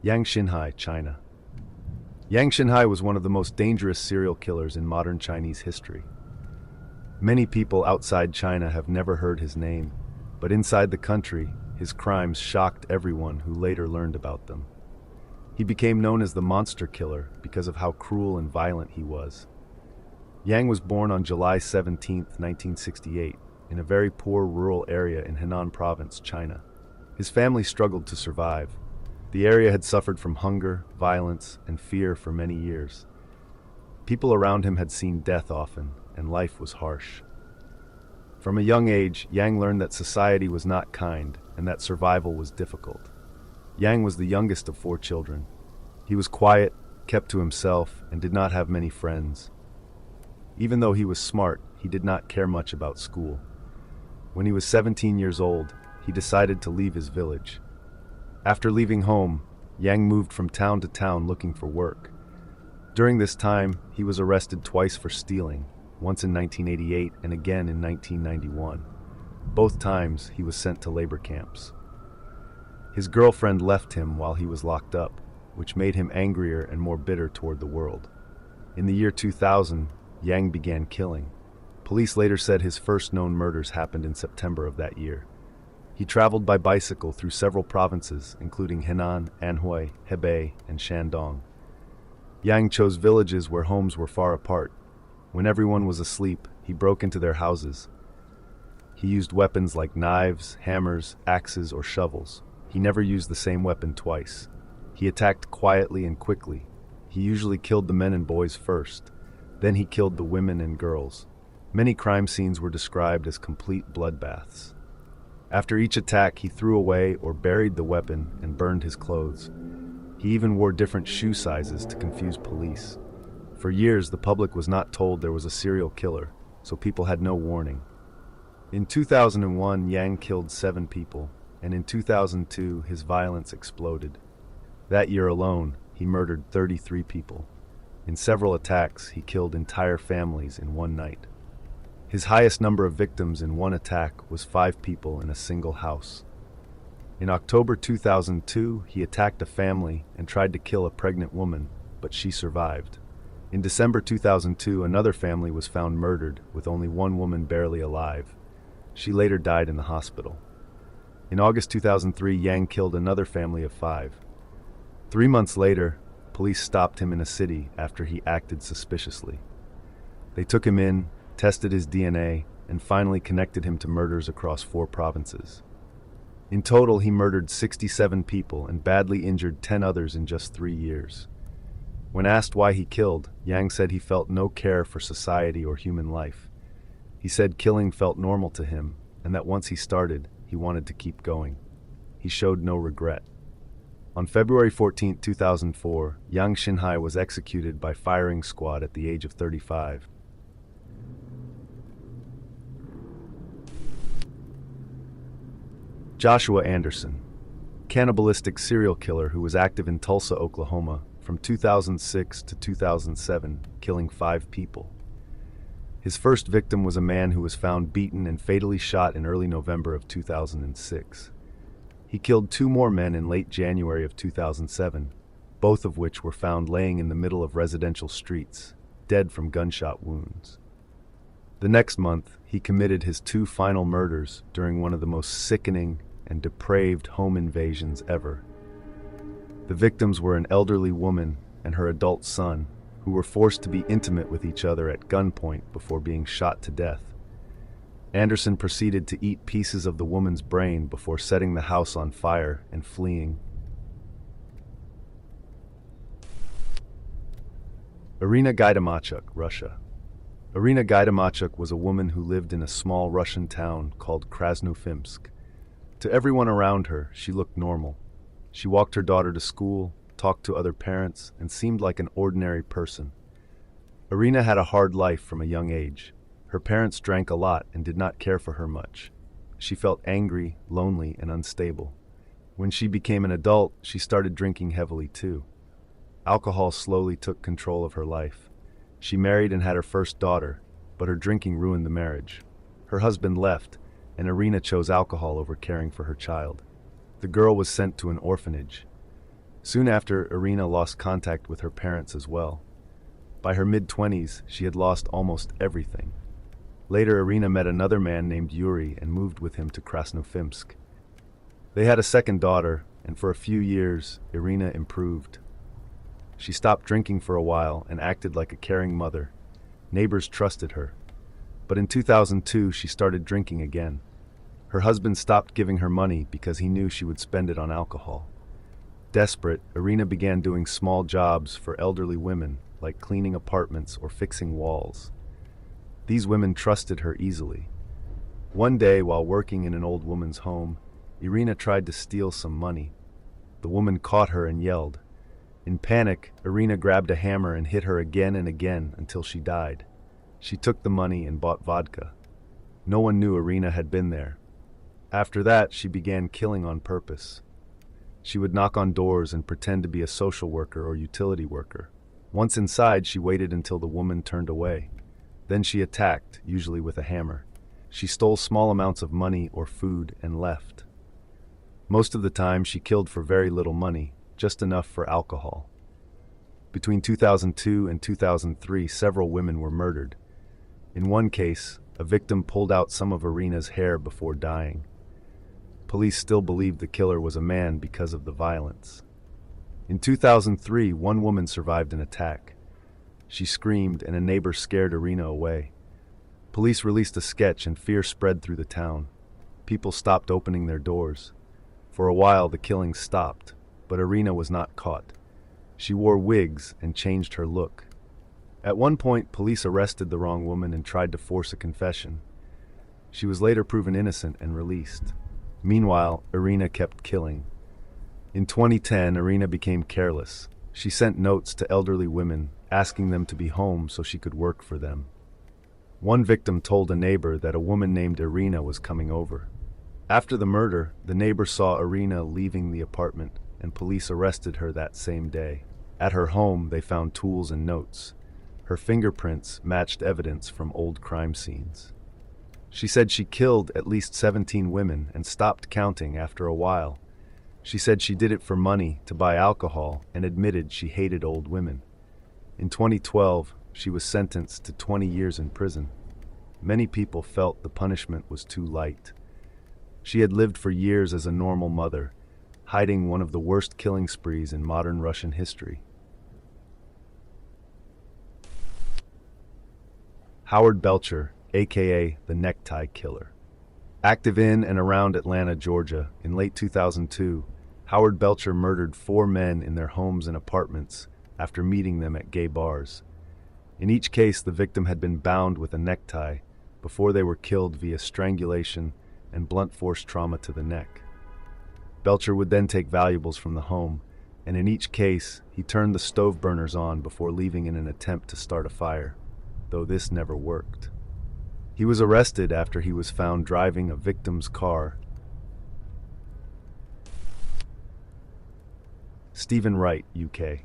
Yang Xinhai, China. Yang Xinhai was one of the most dangerous serial killers in modern Chinese history. Many people outside China have never heard his name, but inside the country, his crimes shocked everyone who later learned about them. He became known as the Monster Killer because of how cruel and violent he was. Yang was born on July 17, 1968, in a very poor rural area in Henan Province, China. His family struggled to survive. The area had suffered from hunger, violence, and fear for many years. People around him had seen death often, and life was harsh. From a young age, Yang learned that society was not kind and that survival was difficult. Yang was the youngest of 4 children. He was quiet, kept to himself, and did not have many friends. Even though he was smart, he did not care much about school. When he was 17 years old, he decided to leave his village. After leaving home, Yang moved from town to town looking for work. During this time, he was arrested twice for stealing, once in 1988 and again in 1991. Both times, he was sent to labor camps. His girlfriend left him while he was locked up, which made him angrier and more bitter toward the world. In the year 2000, Yang began killing. Police later said his first known murders happened in September of that year. He traveled by bicycle through several provinces, including Henan, Anhui, Hebei, and Shandong. Yang chose villages where homes were far apart. When everyone was asleep, he broke into their houses. He used weapons like knives, hammers, axes, or shovels. He never used the same weapon twice. He attacked quietly and quickly. He usually killed the men and boys first. Then he killed the women and girls. Many crime scenes were described as complete bloodbaths. After each attack, he threw away or buried the weapon and burned his clothes. He even wore different shoe sizes to confuse police. For years, the public was not told there was a serial killer, so people had no warning. In 2001, Yang killed 7 people, and in 2002, his violence exploded. That year alone, he murdered 33 people. In several attacks, he killed entire families in one night. His highest number of victims in one attack was 5 people in a single house. In October 2002, he attacked a family and tried to kill a pregnant woman, but she survived. In December 2002, another family was found murdered, with only one woman barely alive. She later died in the hospital. In August 2003, Yang killed another family of 5. 3 months later, police stopped him in a city after he acted suspiciously. They took him in, tested his DNA, and finally connected him to murders across 4 provinces. In total, he murdered 67 people and badly injured 10 others in just 3 years. When asked why he killed, Yang said he felt no care for society or human life. He said killing felt normal to him, and that once he started, he wanted to keep going. He showed no regret. On February 14, 2004, Yang Xinhai was executed by firing squad at the age of 35. Joshua Anderson, cannibalistic serial killer who was active in Tulsa, Oklahoma, from 2006 to 2007, killing 5 people. His first victim was a man who was found beaten and fatally shot in early November of 2006. He killed 2 more men in late January of 2007, both of which were found laying in the middle of residential streets, dead from gunshot wounds. The next month, he committed his 2 final murders during one of the most sickening and depraved home invasions ever. The victims were an elderly woman and her adult son, who were forced to be intimate with each other at gunpoint before being shot to death. Anderson proceeded to eat pieces of the woman's brain before setting the house on fire and fleeing. Irina Gaidamachuk, Russia. Irina Gaidamachuk was a woman who lived in a small Russian town called Krasnofimsk. To everyone around her, she looked normal. She walked her daughter to school, talked to other parents, and seemed like an ordinary person. Irina had a hard life from a young age. Her parents drank a lot and did not care for her much. She felt angry, lonely, and unstable. When she became an adult, she started drinking heavily too. Alcohol slowly took control of her life. She married and had her first daughter, but her drinking ruined the marriage. Her husband left, and Irina chose alcohol over caring for her child. The girl was sent to an orphanage. Soon after, Irina lost contact with her parents as well. By her mid-20s, she had lost almost everything. Later, Irina met another man named Yuri and moved with him to Krasnofimsk. They had a second daughter, and for a few years, Irina improved. She stopped drinking for a while and acted like a caring mother. Neighbors trusted her. But in 2002, she started drinking again. Her husband stopped giving her money because he knew she would spend it on alcohol. Desperate, Irina began doing small jobs for elderly women, like cleaning apartments or fixing walls. These women trusted her easily. One day, while working in an old woman's home, Irina tried to steal some money. The woman caught her and yelled. In panic, Irina grabbed a hammer and hit her again and again until she died. She took the money and bought vodka. No one knew Irina had been there. After that, she began killing on purpose. She would knock on doors and pretend to be a social worker or utility worker. Once inside, she waited until the woman turned away. Then she attacked, usually with a hammer. She stole small amounts of money or food and left. Most of the time, she killed for very little money, just enough for alcohol. Between 2002 and 2003, several women were murdered. In one case, a victim pulled out some of Irina's hair before dying. Police still believed the killer was a man because of the violence. In 2003, one woman survived an attack. She screamed, and a neighbor scared Irina away. Police released a sketch, and fear spread through the town. People stopped opening their doors. For a while, the killings stopped, but Irina was not caught. She wore wigs and changed her look. At one point, police arrested the wrong woman and tried to force a confession. She was later proven innocent and released. Meanwhile, Irina kept killing. In 2010, Irina became careless. She sent notes to elderly women, asking them to be home so she could work for them. One victim told a neighbor that a woman named Irina was coming over. After the murder, the neighbor saw Irina leaving the apartment, and police arrested her that same day. At her home, they found tools and notes. Her fingerprints matched evidence from old crime scenes. She said she killed at least 17 women and stopped counting after a while. She said she did it for money to buy alcohol and admitted she hated old women. In 2012, she was sentenced to 20 years in prison. Many people felt the punishment was too light. She had lived for years as a normal mother, hiding one of the worst killing sprees in modern Russian history. Howard Belcher, aka the Necktie Killer. Active in and around Atlanta, Georgia, in late 2002, Howard Belcher murdered 4 men in their homes and apartments after meeting them at gay bars. In each case, the victim had been bound with a necktie before they were killed via strangulation and blunt force trauma to the neck. Belcher would then take valuables from the home, and in each case, he turned the stove burners on before leaving in an attempt to start a fire, though this never worked. He was arrested after he was found driving a victim's car. Stephen Wright, UK.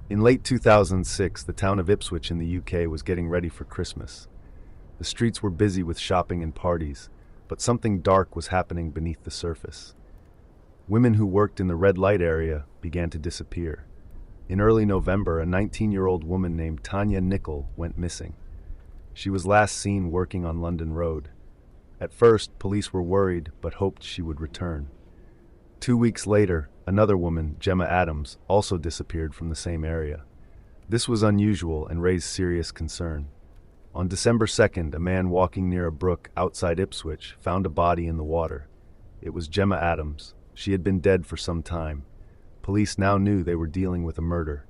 In late 2006, the town of Ipswich in the UK was getting ready for Christmas. The streets were busy with shopping and parties, but something dark was happening beneath the surface. Women who worked in the red light area began to disappear. In early November, a 19-year-old woman named Tanya Nickel went missing. She was last seen working on London Road. At first, police were worried but hoped she would return. 2 weeks later, another woman, Gemma Adams, also disappeared from the same area. This was unusual and raised serious concern. On December 2nd, a man walking near a brook outside Ipswich found a body in the water. It was Gemma Adams. She had been dead for some time. Police now knew they were dealing with a murder.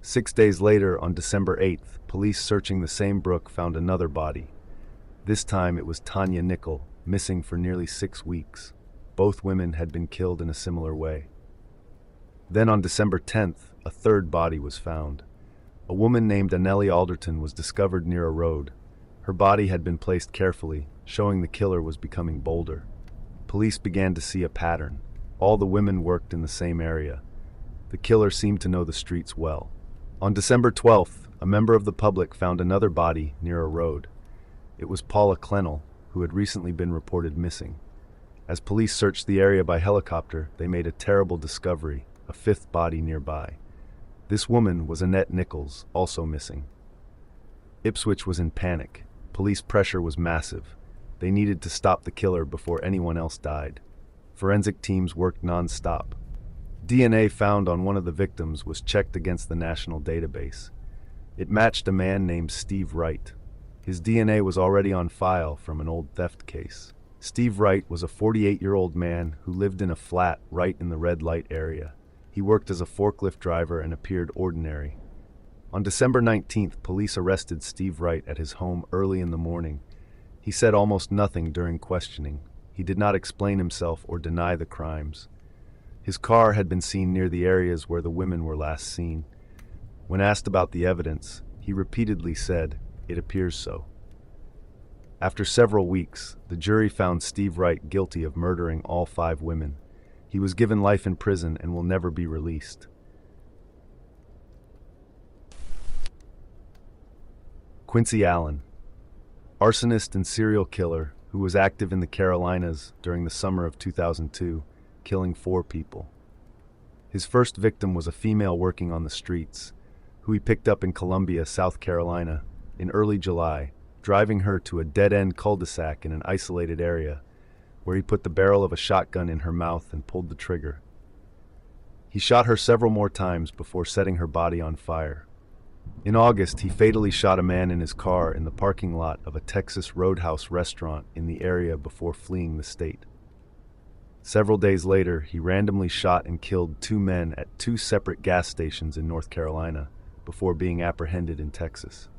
6 days later, on December 8th, police searching the same brook found another body. This time it was Tanya Nickel, missing for nearly 6 weeks. Both women had been killed in a similar way. Then on December 10th, a third body was found. A woman named Anneli Alderton was discovered near a road. Her body had been placed carefully, showing the killer was becoming bolder. Police began to see a pattern. All the women worked in the same area. The killer seemed to know the streets well. On December 12th, a member of the public found another body near a road. It was Paula Clennell, who had recently been reported missing. As police searched the area by helicopter, they made a terrible discovery. a fifth body nearby. This woman was Annette Nichols, also missing. Ipswich was in panic. Police pressure was massive. They needed to stop the killer before anyone else died. Forensic teams worked non-stop. DNA found on one of the victims was checked against the national database. It matched a man named Steve Wright. His DNA was already on file from an old theft case. Steve Wright was a 48-year-old man who lived in a flat right in the red light area. He worked as a forklift driver and appeared ordinary. On December 19th, police arrested Steve Wright at his home early in the morning. He said almost nothing during questioning. He did not explain himself or deny the crimes. His car had been seen near the areas where the women were last seen. When asked about the evidence, he repeatedly said, "It appears so." After several weeks, the jury found Steve Wright guilty of murdering all 5 women. He was given life in prison and will never be released. Quincy Allen, arsonist and serial killer who was active in the Carolinas during the summer of 2002, killing 4 people. His first victim was a female working on the streets, who he picked up in Columbia, South Carolina, in early July, driving her to a dead-end cul-de-sac in an isolated area, where he put the barrel of a shotgun in her mouth and pulled the trigger. He shot her several more times before setting her body on fire. In August, he fatally shot a man in his car in the parking lot of a Texas Roadhouse restaurant in the area before fleeing the state. Several days later, he randomly shot and killed 2 men at 2 separate gas stations in North Carolina before being apprehended in Texas.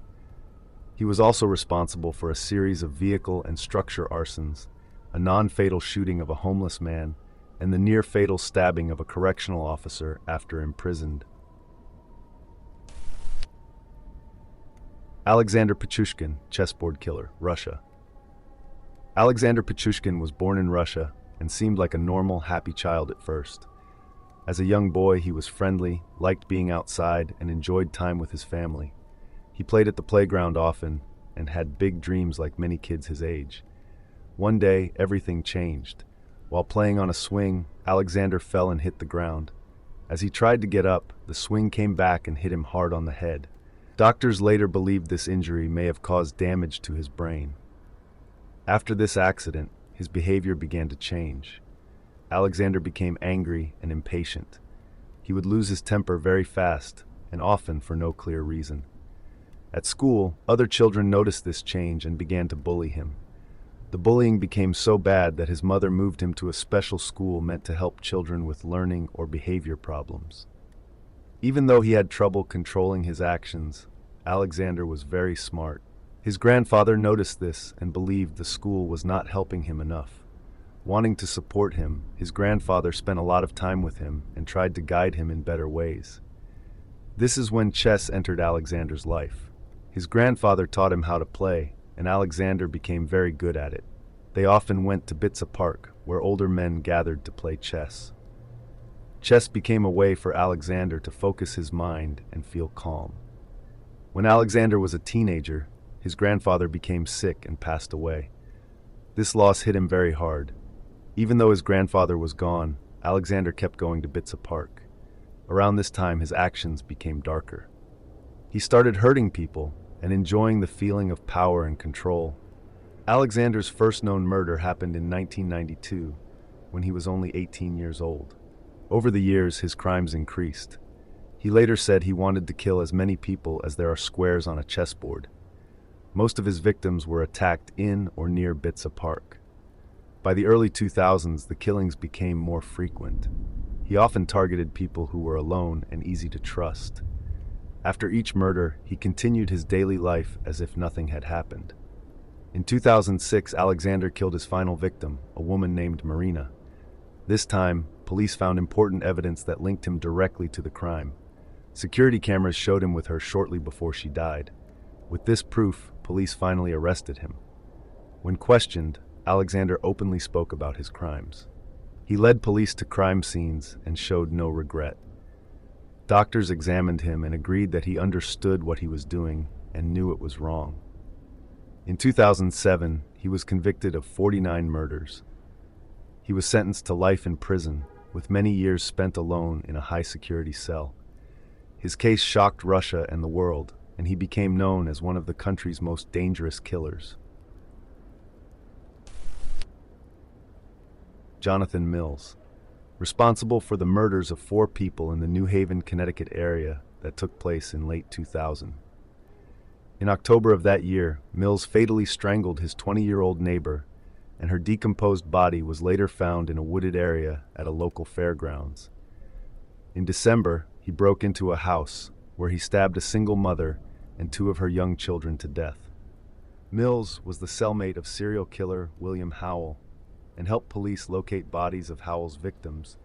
He was also responsible for a series of vehicle and structure arsons, a non-fatal shooting of a homeless man, and the near-fatal stabbing of a correctional officer after imprisoned. Alexander Pichushkin, chessboard killer, Russia. Alexander Pichushkin was born in Russia and seemed like a normal, happy child at first. As a young boy, he was friendly, liked being outside, and enjoyed time with his family. He played at the playground often and had big dreams like many kids his age. One day, everything changed. While playing on a swing, Alexander fell and hit the ground. As he tried to get up, the swing came back and hit him hard on the head. Doctors later believed this injury may have caused damage to his brain. After this accident, his behavior began to change. Alexander became angry and impatient. He would lose his temper very fast, and often for no clear reason. At school, other children noticed this change and began to bully him. The bullying became so bad that his mother moved him to a special school meant to help children with learning or behavior problems. Even though he had trouble controlling his actions, Alexander was very smart. His grandfather noticed this and believed the school was not helping him enough. Wanting to support him, his grandfather spent a lot of time with him and tried to guide him in better ways. This is when chess entered Alexander's life. His grandfather taught him how to play, and Alexander became very good at it. They often went to Bitsa Park, where older men gathered to play chess. Chess became a way for Alexander to focus his mind and feel calm. When Alexander was a teenager, his grandfather became sick and passed away. This loss hit him very hard. Even though his grandfather was gone, Alexander kept going to Bitsa Park. Around this time, his actions became darker. He started hurting people and enjoying the feeling of power and control. Alexander's first known murder happened in 1992, when he was only 18 years old. Over the years, his crimes increased. He later said he wanted to kill as many people as there are squares on a chessboard. Most of his victims were attacked in or near Bitsa Park. By the early 2000s, the killings became more frequent. He often targeted people who were alone and easy to trust. After each murder, he continued his daily life as if nothing had happened. In 2006, Alexander killed his final victim, a woman named Marina. This time, police found important evidence that linked him directly to the crime. Security cameras showed him with her shortly before she died. With this proof, police finally arrested him. When questioned, Alexander openly spoke about his crimes. He led police to crime scenes and showed no regret. Doctors examined him and agreed that he understood what he was doing and knew it was wrong. In 2007, he was convicted of 49 murders. He was sentenced to life in prison, with many years spent alone in a high-security cell. His case shocked Russia and the world, and he became known as one of the country's most dangerous killers. Jonathan Mills, responsible for the murders of 4 people in the New Haven, Connecticut area that took place in late 2000. In October of that year, Mills fatally strangled his 20-year-old neighbor, and her decomposed body was later found in a wooded area at a local fairgrounds. In December, he broke into a house where he stabbed a single mother and 2 of her young children to death. Mills was the cellmate of serial killer William Howell and helped police locate bodies of Howell's victims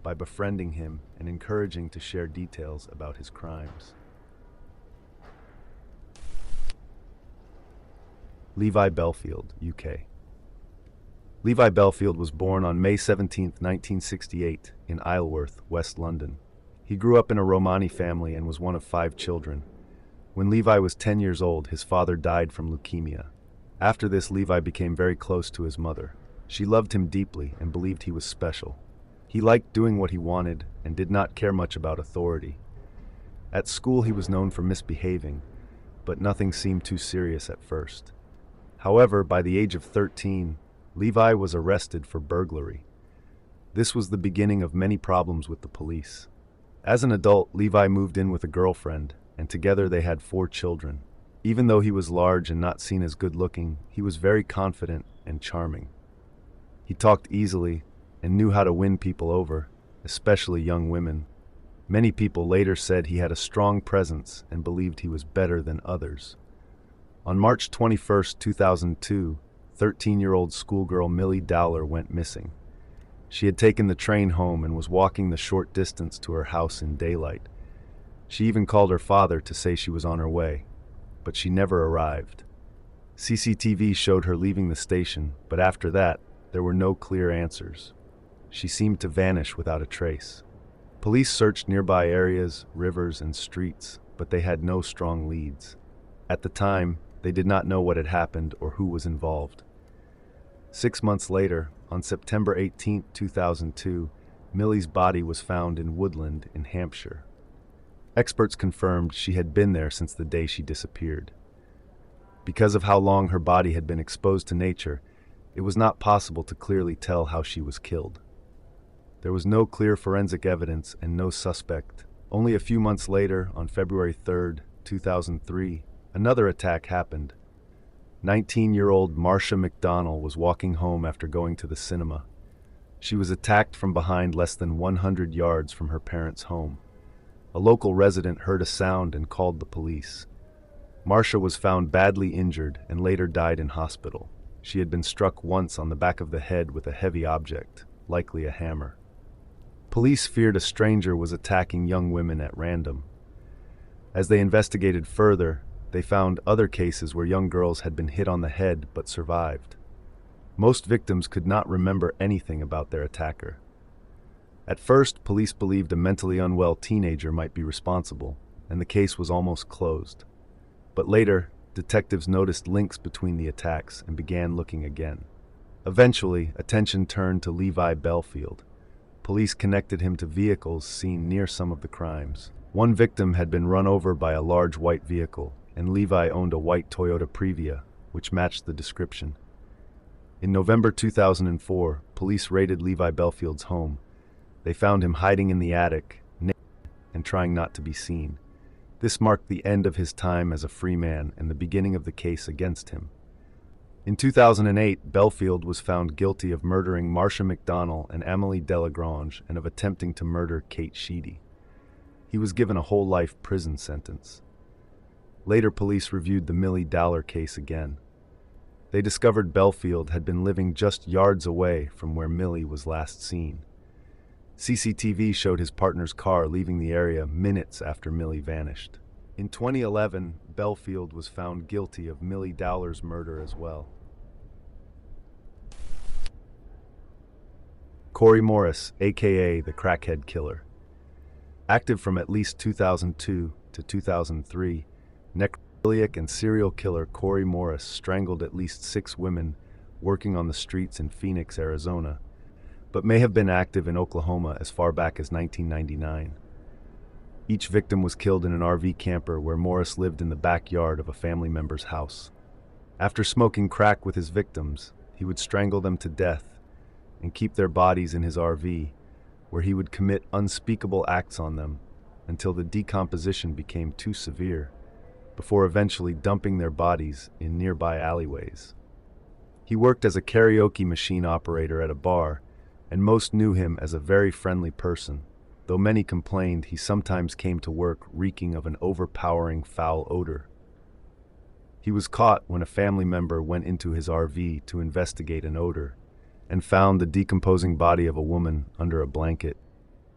by befriending him and encouraging to share details about his crimes. Levi Bellfield, UK. Levi Bellfield was born on May 17, 1968, in Isleworth, West London. He grew up in a Romani family and was one of 5 children. When Levi was 10 years old, his father died from leukemia. After this, Levi became very close to his mother. She loved him deeply and believed he was special. He liked doing what he wanted and did not care much about authority. At school, he was known for misbehaving, but nothing seemed too serious at first. However, by the age of 13, Levi was arrested for burglary. This was the beginning of many problems with the police. As an adult, Levi moved in with a girlfriend, and together they had 4 children. Even though he was large and not seen as good-looking, he was very confident and charming. He talked easily and knew how to win people over, especially young women. Many people later said he had a strong presence and believed he was better than others. On March 21, 2002, 13-year-old schoolgirl Millie Dowler went missing. She had taken the train home and was walking the short distance to her house in daylight. She even called her father to say she was on her way, but she never arrived. CCTV showed her leaving the station, but after that, there were no clear answers. She seemed to vanish without a trace. Police searched nearby areas, rivers, and streets, but they had no strong leads. At the time, they did not know what had happened or who was involved. 6 months later, on September 18, 2002, Millie's body was found in Woodland in Hampshire. Experts confirmed she had been there since the day she disappeared. Because of how long her body had been exposed to nature, it was not possible to clearly tell how she was killed. There was no clear forensic evidence and no suspect. Only a few months later, on February 3, 2003, another attack happened. 19-year-old Marcia McDonnell was walking home after going to the cinema. She was attacked from behind less than 100 yards from her parents' home. A local resident heard a sound and called the police. Marcia was found badly injured and later died in hospital. She had been struck once on the back of the head with a heavy object, likely a hammer. Police feared a stranger was attacking young women at random. As they investigated further, they found other cases where young girls had been hit on the head but survived. Most victims could not remember anything about their attacker. At first, police believed a mentally unwell teenager might be responsible, and the case was almost closed. But later, detectives noticed links between the attacks and began looking again. Eventually, attention turned to Levi Bellfield. Police connected him to vehicles seen near some of the crimes. One victim had been run over by a large white vehicle, and Levi owned a white Toyota Previa, which matched the description. In November 2004, police raided Levi Bellfield's home. They found him hiding in the attic, naked, and trying not to be seen. This marked the end of his time as a free man and the beginning of the case against him. In 2008, Bellfield was found guilty of murdering Marcia McDonnell and Amélie Delagrange and of attempting to murder Kate Sheedy. He was given a whole life prison sentence. Later, police reviewed the Millie Dowler case again. They discovered Bellfield had been living just yards away from where Millie was last seen. CCTV showed his partner's car leaving the area minutes after Millie vanished. In 2011, Bellfield was found guilty of Millie Dowler's murder as well. Cory Morris, aka the Crackhead Killer. Active from at least 2002 to 2003, necrophiliac and serial killer Cory Morris strangled at least 6 women working on the streets in Phoenix, Arizona. but may have been active in Oklahoma as far back as 1999. Each victim was killed in an RV camper where Morris lived in the backyard of a family member's house. After smoking crack with his victims, he would strangle them to death and keep their bodies in his RV, where he would commit unspeakable acts on them until the decomposition became too severe, before eventually dumping their bodies in nearby alleyways. He worked as a karaoke machine operator at a bar, and most knew him as a very friendly person, though many complained he sometimes came to work reeking of an overpowering foul odor. He was caught when a family member went into his RV to investigate an odor and found the decomposing body of a woman under a blanket.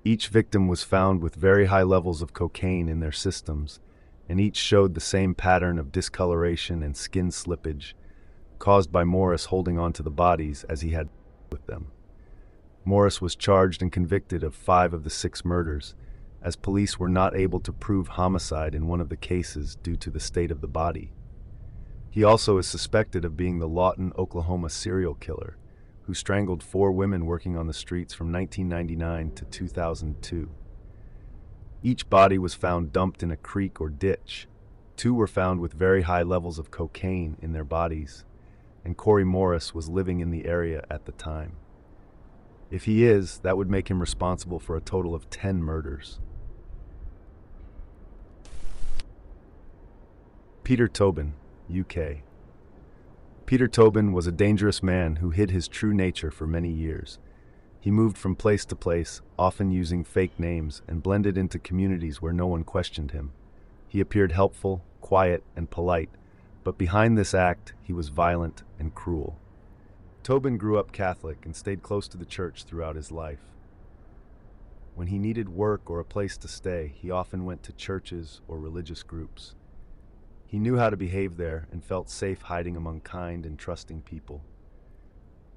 Each victim was found with very high levels of cocaine in their systems, and each showed the same pattern of discoloration and skin slippage caused by Morris holding on to the bodies as he had with them. Morris was charged and convicted of 5 of the 6 murders, as police were not able to prove homicide in one of the cases due to the state of the body. He also is suspected of being the Lawton, Oklahoma serial killer, who strangled 4 women working on the streets from 1999 to 2002. Each body was found dumped in a creek or ditch. 2 were found with very high levels of cocaine in their bodies, and Cory Morris was living in the area at the time. If he is, that would make him responsible for a total of 10 murders. Peter Tobin, UK. Peter Tobin was a dangerous man who hid his true nature for many years. He moved from place to place, often using fake names, and blended into communities where no one questioned him. He appeared helpful, quiet, and polite, but behind this act, he was violent and cruel. Tobin grew up Catholic and stayed close to the church throughout his life. When he needed work or a place to stay, he often went to churches or religious groups. He knew how to behave there and felt safe hiding among kind and trusting people.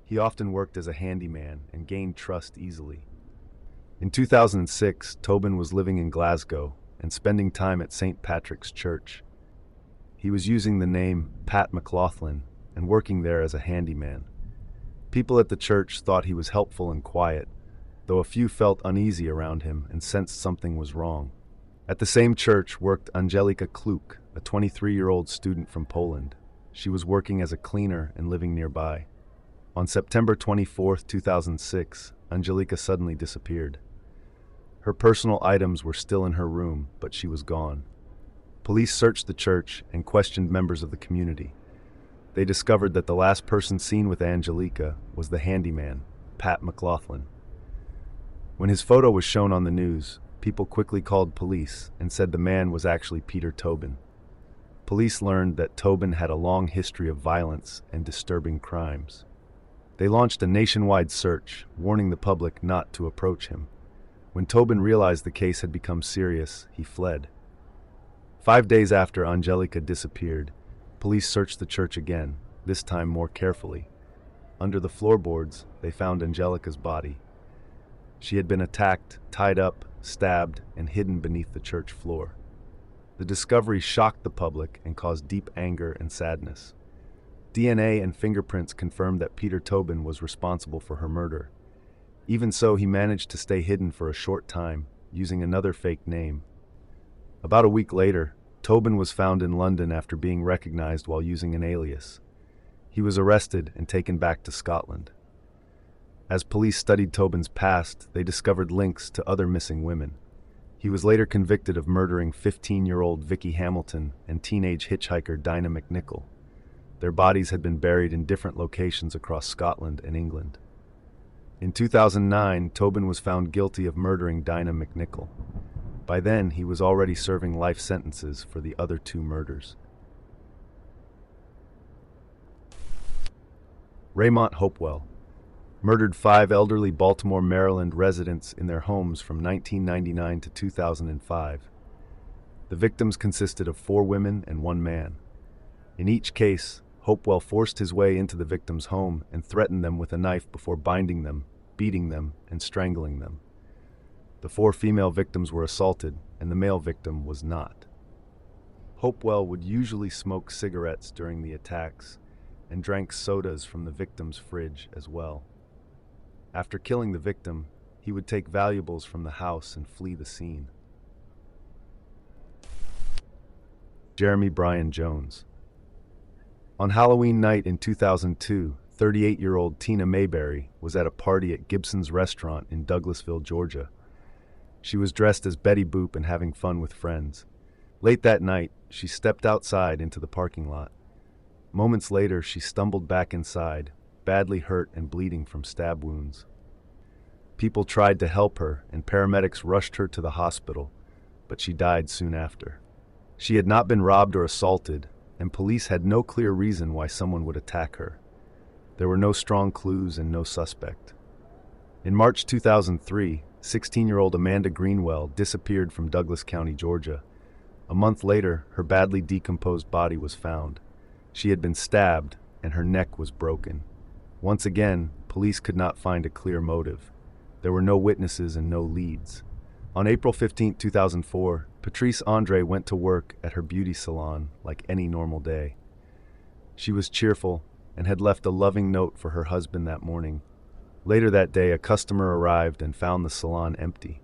He often worked as a handyman and gained trust easily. In 2006, Tobin was living in Glasgow and spending time at St. Patrick's Church. He was using the name Pat McLaughlin and working there as a handyman. People at the church thought he was helpful and quiet, though a few felt uneasy around him and sensed something was wrong. At the same church worked Angelika Kluk, a 23-year-old student from Poland. She was working as a cleaner and living nearby. On September 24, 2006, Angelika suddenly disappeared. Her personal items were still in her room, but she was gone. Police searched the church and questioned members of the community. They discovered that the last person seen with Angelika was the handyman, Pat McLaughlin. When his photo was shown on the news, people quickly called police and said the man was actually Peter Tobin. Police learned that Tobin had a long history of violence and disturbing crimes. They launched a nationwide search, warning the public not to approach him. When Tobin realized the case had become serious, he fled. 5 days after Angelika disappeared, police searched the church again, this time more carefully. Under the floorboards, they found Angelika's body. She had been attacked, tied up, stabbed, and hidden beneath the church floor. The discovery shocked the public and caused deep anger and sadness. DNA and fingerprints confirmed that Peter Tobin was responsible for her murder. Even so, he managed to stay hidden for a short time, using another fake name. About a week later, Tobin was found in London after being recognized while using an alias. He was arrested and taken back to Scotland. As police studied Tobin's past, they discovered links to other missing women. He was later convicted of murdering 15-year-old Vicky Hamilton and teenage hitchhiker Dinah McNichol. Their bodies had been buried in different locations across Scotland and England. In 2009, Tobin was found guilty of murdering Dinah McNichol. By then, he was already serving life sentences for the other 2 murders. Raymont Hopewell murdered 5 elderly Baltimore, Maryland residents in their homes from 1999 to 2005. The victims consisted of 4 women and 1 man. In each case, Hopewell forced his way into the victim's home and threatened them with a knife before binding them, beating them, and strangling them. The 4 female victims were assaulted, and the male victim was not. Hopewell would usually smoke cigarettes during the attacks and drank sodas from the victim's fridge as well. After killing the victim, he would take valuables from the house and flee the scene. Jeremy Bryan Jones. On Halloween night in 2002, 38-year-old Tina Mayberry was at a party at Gibson's restaurant in Douglasville, Georgia. She was dressed as Betty Boop and having fun with friends. Late that night, she stepped outside into the parking lot. Moments later, she stumbled back inside, badly hurt and bleeding from stab wounds. People tried to help her, and paramedics rushed her to the hospital, but she died soon after. She had not been robbed or assaulted, and police had no clear reason why someone would attack her. There were no strong clues and no suspect. In March 2003, 16-year-old Amanda Greenwell disappeared from Douglas County, Georgia. A month later, her badly decomposed body was found. She had been stabbed, and her neck was broken. Once again, police could not find a clear motive. There were no witnesses and no leads. On April 15, 2004, Patrice Andre went to work at her beauty salon like any normal day. She was cheerful and had left a loving note for her husband that morning. Later that day, a customer arrived and found the salon empty.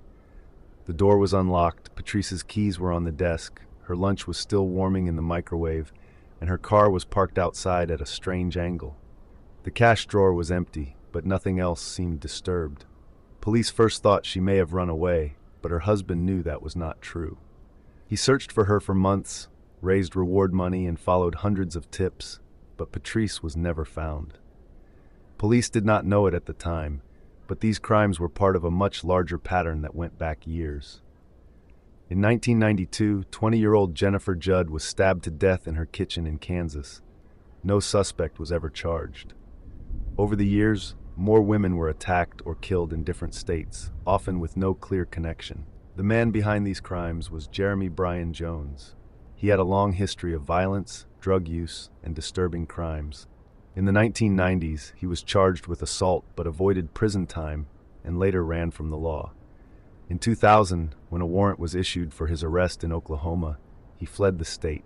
The door was unlocked, Patrice's keys were on the desk, her lunch was still warming in the microwave, and her car was parked outside at a strange angle. The cash drawer was empty, but nothing else seemed disturbed. Police first thought she may have run away, but her husband knew that was not true. He searched for her for months, raised reward money, and followed hundreds of tips, but Patrice was never found. Police did not know it at the time, but these crimes were part of a much larger pattern that went back years. In 1992, 20-year-old Jennifer Judd was stabbed to death in her kitchen in Kansas. No suspect was ever charged. Over the years, more women were attacked or killed in different states, often with no clear connection. The man behind these crimes was Jeremy Bryan Jones. He had a long history of violence, drug use, and disturbing crimes. In the 1990s, he was charged with assault but avoided prison time and later ran from the law. In 2000, when a warrant was issued for his arrest in Oklahoma, he fled the state.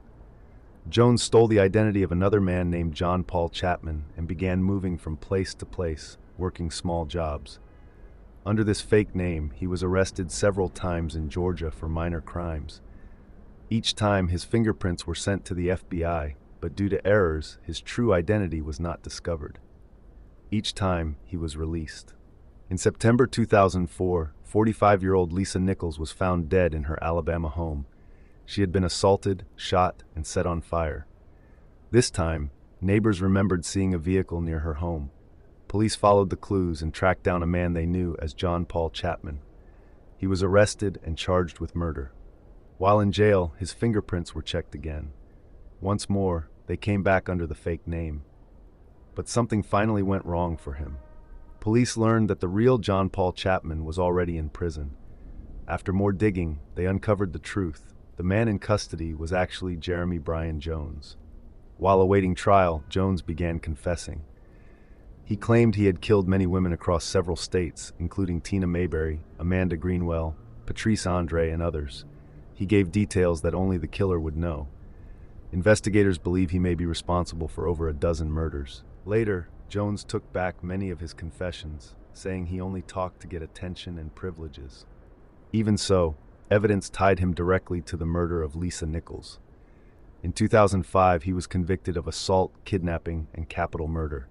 Jones stole the identity of another man named John Paul Chapman and began moving from place to place, working small jobs. Under this fake name, he was arrested several times in Georgia for minor crimes. Each time, his fingerprints were sent to the FBI, but due to errors, his true identity was not discovered. Each time, he was released. In September 2004, 45-year-old Lisa Nichols was found dead in her Alabama home. She had been assaulted, shot, and set on fire. This time, neighbors remembered seeing a vehicle near her home. Police followed the clues and tracked down a man they knew as John Paul Chapman. He was arrested and charged with murder. While in jail, his fingerprints were checked again. Once more, they came back under the fake name. But something finally went wrong for him. Police learned that the real John Paul Chapman was already in prison. After more digging, they uncovered the truth. The man in custody was actually Jeremy Bryan Jones. While awaiting trial, Jones began confessing. He claimed he had killed many women across several states, including Tina Mayberry, Amanda Greenwell, Patrice Andre, and others. He gave details that only the killer would know. Investigators believe he may be responsible for over a dozen murders. Later, Jones took back many of his confessions, saying he only talked to get attention and privileges. Even so, evidence tied him directly to the murder of Lisa Nichols. In 2005, he was convicted of assault, kidnapping, and capital murder.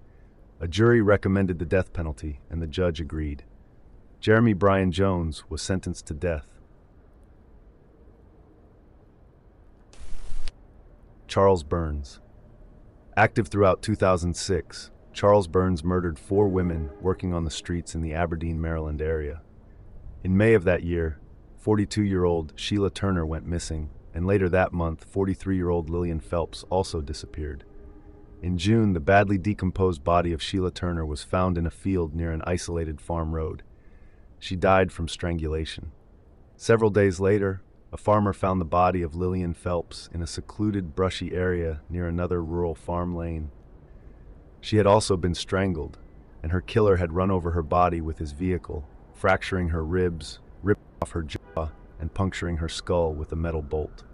A jury recommended the death penalty, and the judge agreed. Jeremy Bryan Jones was sentenced to death. Charles Burns. Active throughout 2006, Charles Burns murdered 4 women working on the streets in the Aberdeen, Maryland area. In May of that year, 42-year-old Sheila Turner went missing, and later that month, 43-year-old Lillian Phelps also disappeared. In June, the badly decomposed body of Sheila Turner was found in a field near an isolated farm road. She died from strangulation. Several days later, a farmer found the body of Lillian Phelps in a secluded, brushy area near another rural farm lane. She had also been strangled, and her killer had run over her body with his vehicle, fracturing her ribs, ripping off her jaw, and puncturing her skull with a metal bolt.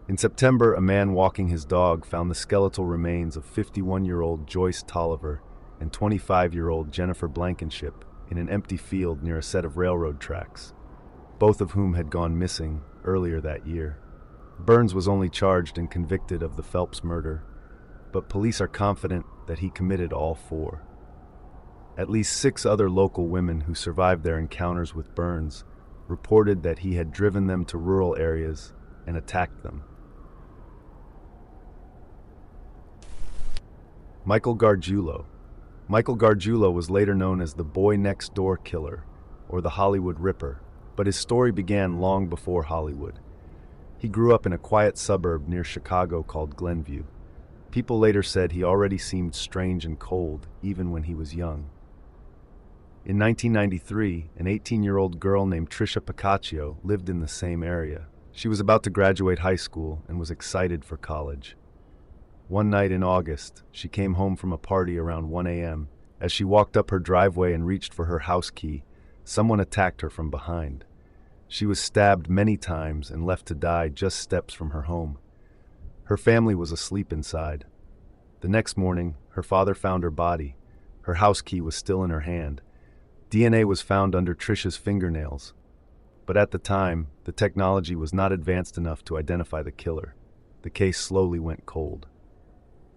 In September, a man walking his dog found the skeletal remains of 51-year-old Joyce Tolliver and 25-year-old Jennifer Blankenship in an empty field near a set of railroad tracks, both of whom had gone missing earlier that year. Burns was only charged and convicted of the Phelps murder, but police are confident that he committed all four. At least 6 other local women who survived their encounters with Burns reported that he had driven them to rural areas and attacked them. Mikhail Gargiulo. Mikhail Gargiulo was later known as the Boy Next Door Killer or the Hollywood Ripper, but his story began long before Hollywood. He grew up in a quiet suburb near Chicago called Glenview. People later said he already seemed strange and cold, even when he was young. In 1993, an 18-year-old girl named Trisha Picaccio lived in the same area. She was about to graduate high school and was excited for college. One night in August, she came home from a party around 1 a.m. As she walked up her driveway and reached for her house key, someone attacked her from behind. She was stabbed many times and left to die just steps from her home. Her family was asleep inside. The next morning, her father found her body. Her house key was still in her hand. DNA was found under Trisha's fingernails. But at the time, the technology was not advanced enough to identify the killer. The case slowly went cold.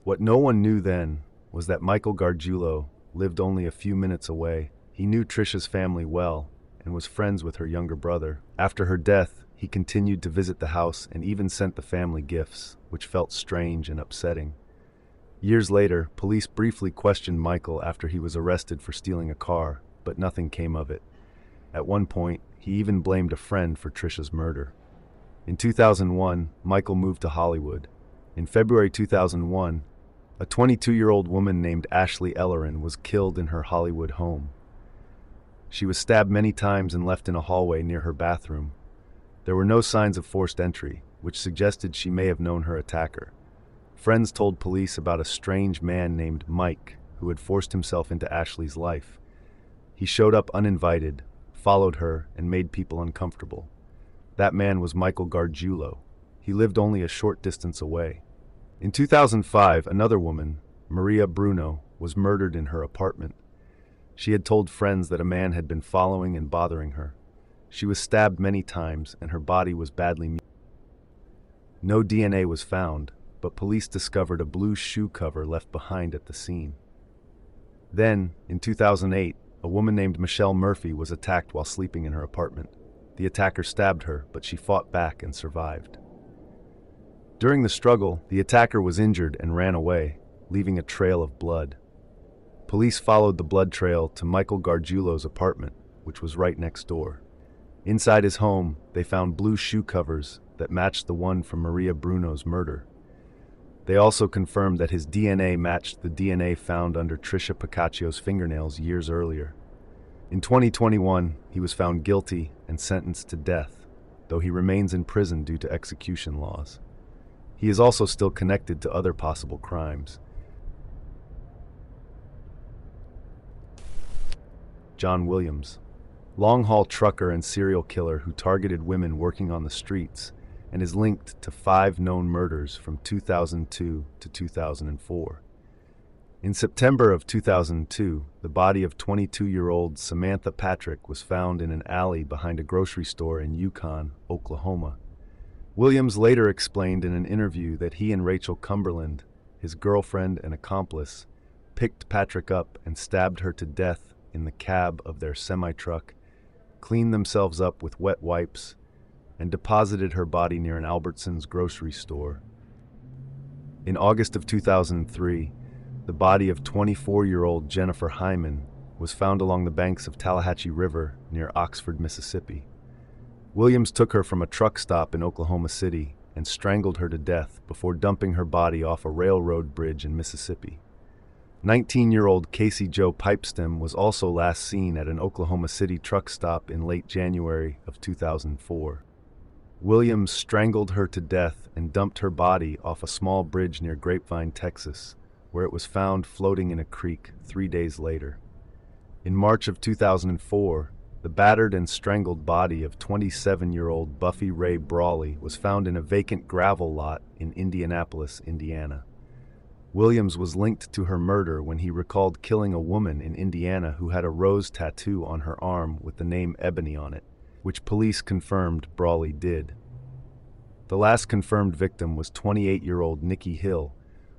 What no one knew then was that Mikhail Gargiulo lived only a few minutes away. He knew Trisha's family well and was friends with her younger brother. After her death, he continued to visit the house and even sent the family gifts, which felt strange and upsetting. Years later, police briefly questioned Mikhail after he was arrested for stealing a car, but nothing came of it. At one point, he even blamed a friend for Trisha's murder. In 2001, Mikhail moved to Hollywood. In February 2001, a 22-year-old woman named Ashley Ellerin was killed in her Hollywood home. She was stabbed many times and left in a hallway near her bathroom. There were no signs of forced entry, which suggested she may have known her attacker. Friends told police about a strange man named Mike who had forced himself into Ashley's life. He showed up uninvited, followed her, and made people uncomfortable. That man was Mikhail Gargiulo. He lived only a short distance away. In 2005, another woman, Maria Bruno, was murdered in her apartment. She had told friends that a man had been following and bothering her. She was stabbed many times and her body was badly mutilated. No DNA was found, but police discovered a blue shoe cover left behind at the scene. Then, in 2008, a woman named Michelle Murphy was attacked while sleeping in her apartment. The attacker stabbed her, but she fought back and survived. During the struggle, the attacker was injured and ran away, leaving a trail of blood. Police followed the blood trail to Mikhail Gargiulo's apartment, which was right next door. Inside his home, they found blue shoe covers that matched the one from Maria Bruno's murder. They also confirmed that his DNA matched the DNA found under Trisha Picaccio's fingernails years earlier. In 2021, he was found guilty and sentenced to death, though he remains in prison due to execution laws. He is also still connected to other possible crimes. John Williams, long-haul trucker and serial killer who targeted women working on the streets and is linked to 5 known murders from 2002 to 2004. In September of 2002, the body of 22-year-old Samantha Patrick was found in an alley behind a grocery store in Yukon, Oklahoma. Williams later explained in an interview that he and Rachel Cumberland, his girlfriend and accomplice, picked Patrick up and stabbed her to death in the cab of their semi-truck, cleaned themselves up with wet wipes, and deposited her body near an Albertsons grocery store. In August of 2003, the body of 24-year-old Jennifer Hyman was found along the banks of Tallahatchie River near Oxford, Mississippi. Williams took her from a truck stop in Oklahoma City and strangled her to death before dumping her body off a railroad bridge in Mississippi. 19-year-old Casey Jo Pipestem was also last seen at an Oklahoma City truck stop in late January of 2004. Williams strangled her to death and dumped her body off a small bridge near Grapevine, Texas, where it was found floating in a creek 3 days later. In March of 2004, the battered and strangled body of 27-year-old Buffy Ray Brawley was found in a vacant gravel lot in Indianapolis, Indiana. Williams was linked to her murder when he recalled killing a woman in Indiana who had a rose tattoo on her arm with the name Ebony on it, which police confirmed Brawley did. The last confirmed victim was 28-year-old Nikki Hill,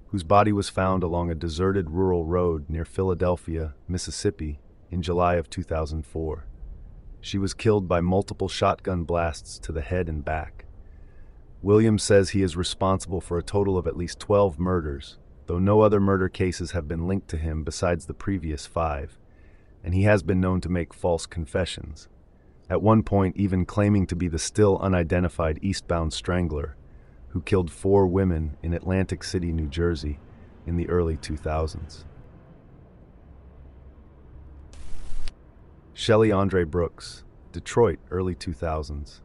whose body was found along a deserted rural road near Philadelphia, Mississippi, in July of 2004. She was killed by multiple shotgun blasts to the head and back. Williams says he is responsible for a total of at least 12 murders, though no other murder cases have been linked to him besides the previous 5, and he has been known to make false confessions, at one point even claiming to be the still unidentified eastbound strangler who killed 4 women in Atlantic City, New Jersey, in the early 2000s. Shelly Andre Brooks, Detroit, early 2000s.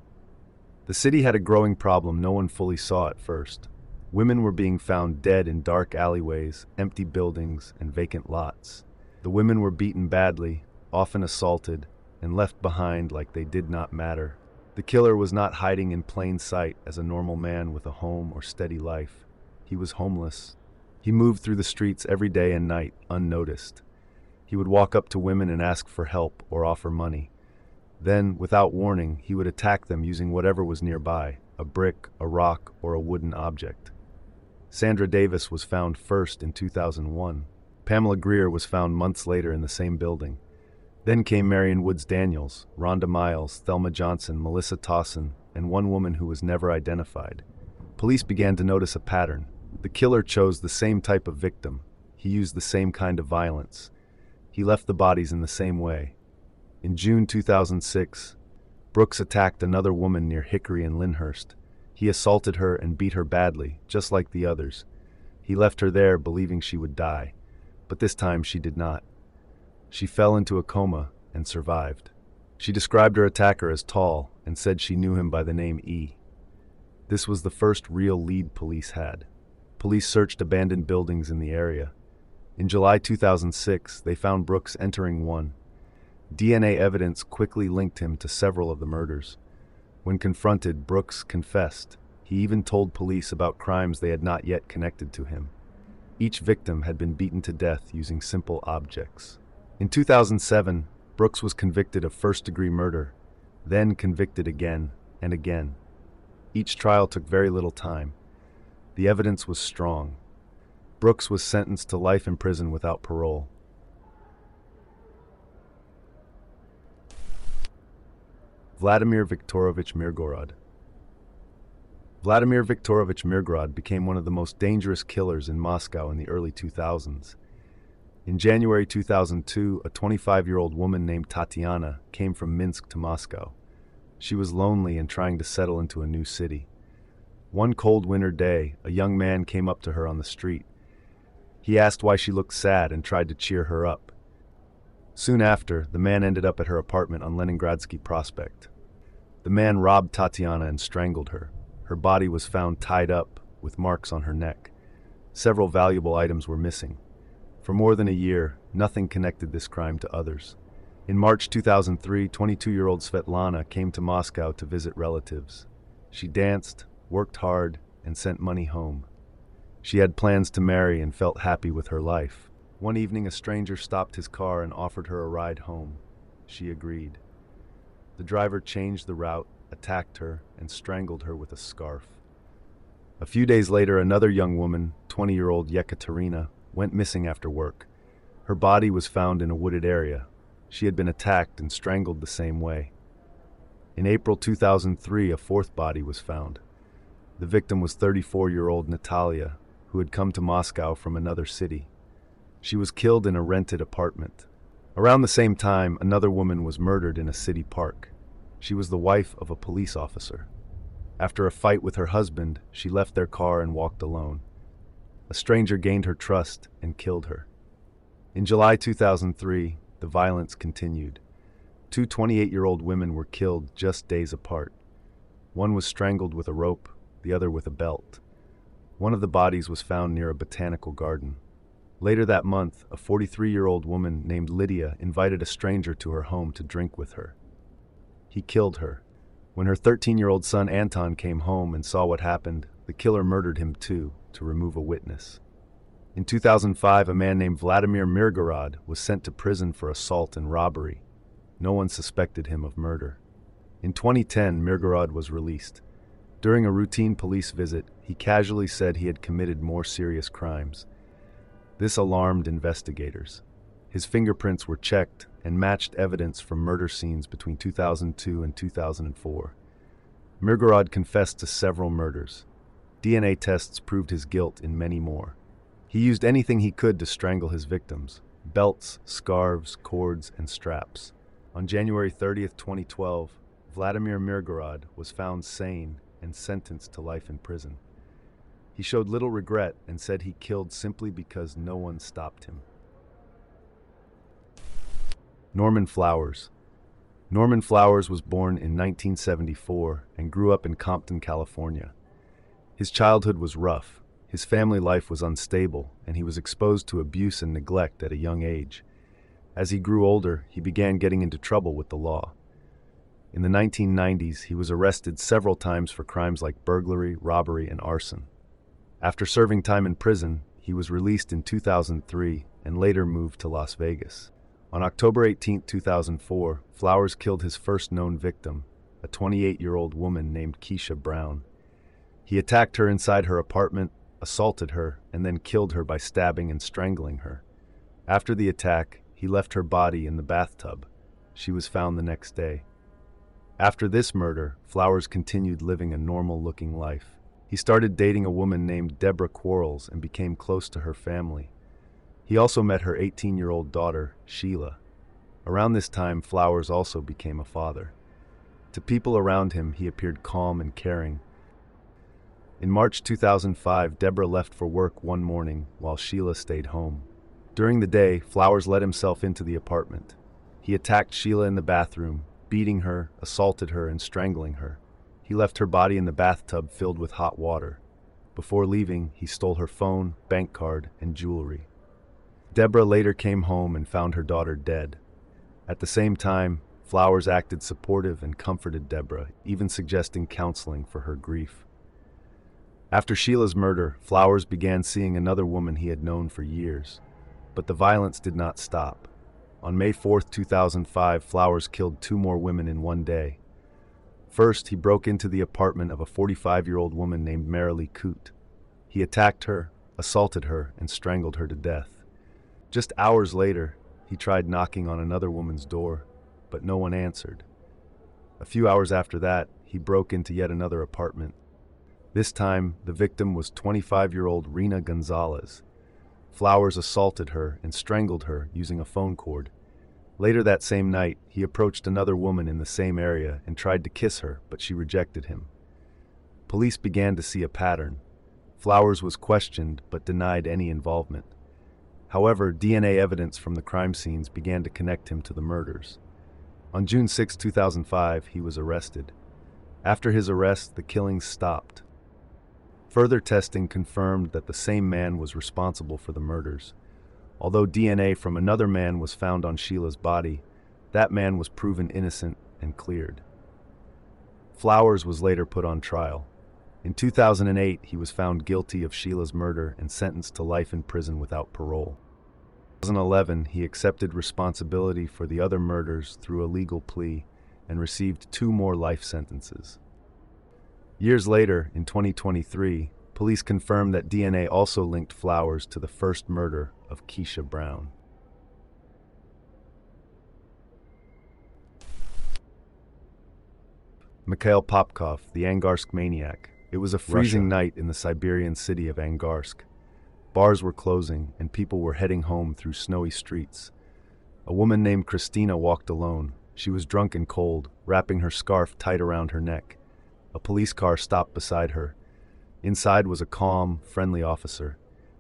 The city had a growing problem no one fully saw at first. Women were being found dead in dark alleyways, empty buildings, and vacant lots. The women were beaten badly, often assaulted, and left behind like they did not matter. The killer was not hiding in plain sight as a normal man with a home or steady life. He was homeless. He moved through the streets every day and night, unnoticed. He would walk up to women and ask for help or offer money. Then, without warning, he would attack them using whatever was nearby, a brick, a rock, or a wooden object. Sandra Davis was found first in 2001. Pamela Greer was found months later in the same building. Then came Marion Woods Daniels, Rhonda Miles, Thelma Johnson, Melissa Tossin, and one woman who was never identified. Police began to notice a pattern. The killer chose the same type of victim. He used the same kind of violence. He left the bodies in the same way. In June 2006, Brooks attacked another woman near Hickory and Lyndhurst. He assaulted her and beat her badly, just like the others. He left her there believing she would die, but this time she did not. She fell into a coma and survived. She described her attacker as tall and said she knew him by the name E. This was the first real lead police had. Police searched abandoned buildings in the area. In July 2006, they found Brooks entering one. DNA evidence quickly linked him to several of the murders. When confronted, Brooks confessed. He even told police about crimes they had not yet connected to him. Each victim had been beaten to death using simple objects. In 2007, Brooks was convicted of first-degree murder, then convicted again and again. Each trial took very little time. The evidence was strong. Brooks was sentenced to life in prison without parole. Vladimir Viktorovich Mirgorod. Vladimir Viktorovich Mirgorod became one of the most dangerous killers in Moscow in the early 2000s. In January 2002, a 25-year-old woman named Tatiana came from Minsk to Moscow. She was lonely and trying to settle into a new city. One cold winter day, a young man came up to her on the street. He asked why she looked sad and tried to cheer her up. Soon after, the man ended up at her apartment on Leningradsky Prospect. The man robbed Tatiana and strangled her. Her body was found tied up, with marks on her neck. Several valuable items were missing. For more than a year, nothing connected this crime to others. In March 2003, 22-year-old Svetlana came to Moscow to visit relatives. She danced, worked hard, and sent money home. She had plans to marry and felt happy with her life. One evening, a stranger stopped his car and offered her a ride home. She agreed. The driver changed the route, attacked her, and strangled her with a scarf. A few days later, another young woman, 20-year-old Yekaterina, went missing after work. Her body was found in a wooded area. She had been attacked and strangled the same way. In April 2003, a fourth body was found. The victim was 34-year-old Natalia, who had come to Moscow from another city. She was killed in a rented apartment. Around the same time, another woman was murdered in a city park. She was the wife of a police officer. After a fight with her husband, she left their car and walked alone. A stranger gained her trust and killed her. In July 2003, the violence continued. 2 28-year-old women were killed just days apart. One was strangled with a rope, the other with a belt. One of the bodies was found near a botanical garden. Later that month, a 43-year-old woman named Lydia invited a stranger to her home to drink with her. He killed her. When her 13-year-old son Anton came home and saw what happened, the killer murdered him too, to remove a witness. In 2005, a man named Vladimir Mirgorod was sent to prison for assault and robbery. No one suspected him of murder. In 2010, Mirgorod was released. During a routine police visit, he casually said he had committed more serious crimes. This alarmed investigators. His fingerprints were checked and matched evidence from murder scenes between 2002 and 2004. Mirgorod confessed to several murders. DNA tests proved his guilt in many more. He used anything he could to strangle his victims: belts, scarves, cords, and straps. On January 30, 2012, Vladimir Mirgorod was found sane and sentenced to life in prison. He showed little regret and said he killed simply because no one stopped him. Norman Flowers. Norman Flowers was born in 1974 and grew up in Compton, California. His childhood was rough, his family life was unstable, and he was exposed to abuse and neglect at a young age. As he grew older, he began getting into trouble with the law. In the 1990s, he was arrested several times for crimes like burglary, robbery, and arson. After serving time in prison, he was released in 2003 and later moved to Las Vegas. On October 18, 2004, Flowers killed his first known victim, a 28-year-old woman named Keisha Brown. He attacked her inside her apartment, assaulted her, and then killed her by stabbing and strangling her. After the attack, he left her body in the bathtub. She was found the next day. After this murder, Flowers continued living a normal-looking life. He started dating a woman named Deborah Quarles and became close to her family. He also met her 18-year-old daughter, Sheila. Around this time, Flowers also became a father. To people around him, he appeared calm and caring. In March 2005, Deborah left for work one morning while Sheila stayed home. During the day, Flowers let himself into the apartment. He attacked Sheila in the bathroom, beating her, assaulted her, and strangling her. He left her body in the bathtub filled with hot water. Before leaving, he stole her phone, bank card, and jewelry. Deborah later came home and found her daughter dead. At the same time, Flowers acted supportive and comforted Deborah, even suggesting counseling for her grief. After Sheila's murder, Flowers began seeing another woman he had known for years. But the violence did not stop. On May 4, 2005, Flowers killed 2 more women in one day. First, he broke into the apartment of a 45-year-old woman named Marilee Coote. He attacked her, assaulted her, and strangled her to death. Just hours later, he tried knocking on another woman's door, but no one answered. A few hours after that, he broke into yet another apartment. This time, the victim was 25-year-old Rena Gonzalez. Flowers assaulted her and strangled her using a phone cord. Later that same night, he approached another woman in the same area and tried to kiss her, but she rejected him. Police began to see a pattern. Flowers was questioned but denied any involvement. However, DNA evidence from the crime scenes began to connect him to the murders. On June 6, 2005, he was arrested. After his arrest, the killings stopped. Further testing confirmed that the same man was responsible for the murders. Although DNA from another man was found on Sheila's body, that man was proven innocent and cleared. Flowers was later put on trial. In 2008, he was found guilty of Sheila's murder and sentenced to life in prison without parole. In 2011, he accepted responsibility for the other murders through a legal plea and received 2 more life sentences. Years later, in 2023, police confirmed that DNA also linked Flowers to the first murder of Keisha Brown. Mikhail Popkov, the Angarsk maniac. It was a freezing night in the Siberian city of Angarsk. Bars were closing, and people were heading home through snowy streets. A woman named Christina walked alone. She was drunk and cold, wrapping her scarf tight around her neck. A police car stopped beside her. Inside was a calm, friendly officer.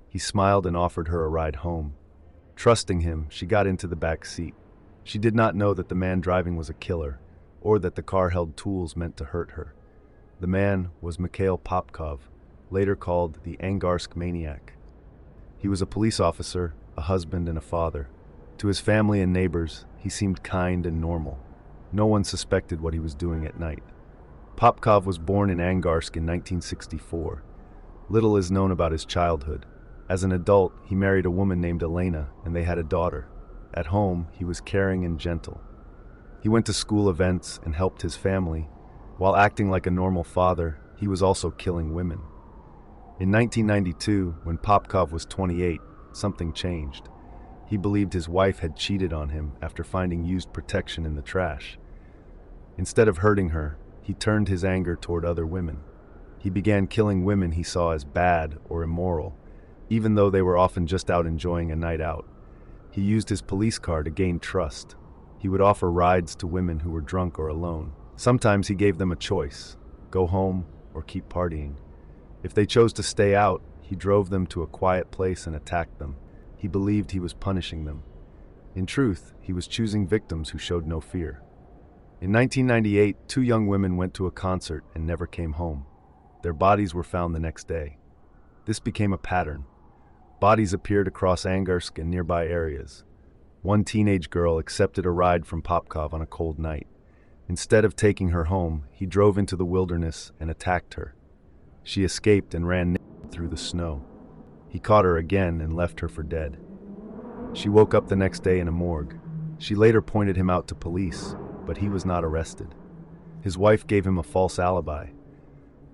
He smiled and offered her a ride home. Trusting him, she got into the back seat. She did not know that the man driving was a killer, or that the car held tools meant to hurt her. The man was Mikhail Popkov, later called the Angarsk maniac. He was a police officer, a husband, and a father. To his family and neighbors, he seemed kind and normal. No one suspected what he was doing at night. Popkov was born in Angarsk in 1964. Little is known about his childhood. As an adult, he married a woman named Elena, and they had a daughter. At home, he was caring and gentle. He went to school events and helped his family. While acting like a normal father, he was also killing women. In 1992, when Popkov was 28, something changed. He believed his wife had cheated on him after finding used protection in the trash. Instead of hurting her, he turned his anger toward other women. He began killing women he saw as bad or immoral, even though they were often just out enjoying a night out. He used his police car to gain trust. He would offer rides to women who were drunk or alone. Sometimes he gave them a choice: go home or keep partying. If they chose to stay out, he drove them to a quiet place and attacked them. He believed he was punishing them. In truth, he was choosing victims who showed no fear. In 1998, 2 young women went to a concert and never came home. Their bodies were found the next day. This became a pattern. Bodies appeared across Angarsk and nearby areas. One teenage girl accepted a ride from Popkov on a cold night. Instead of taking her home, he drove into the wilderness and attacked her. She escaped and ran naked through the snow. He caught her again and left her for dead. She woke up the next day in a morgue. She later pointed him out to police, but he was not arrested. His wife gave him a false alibi.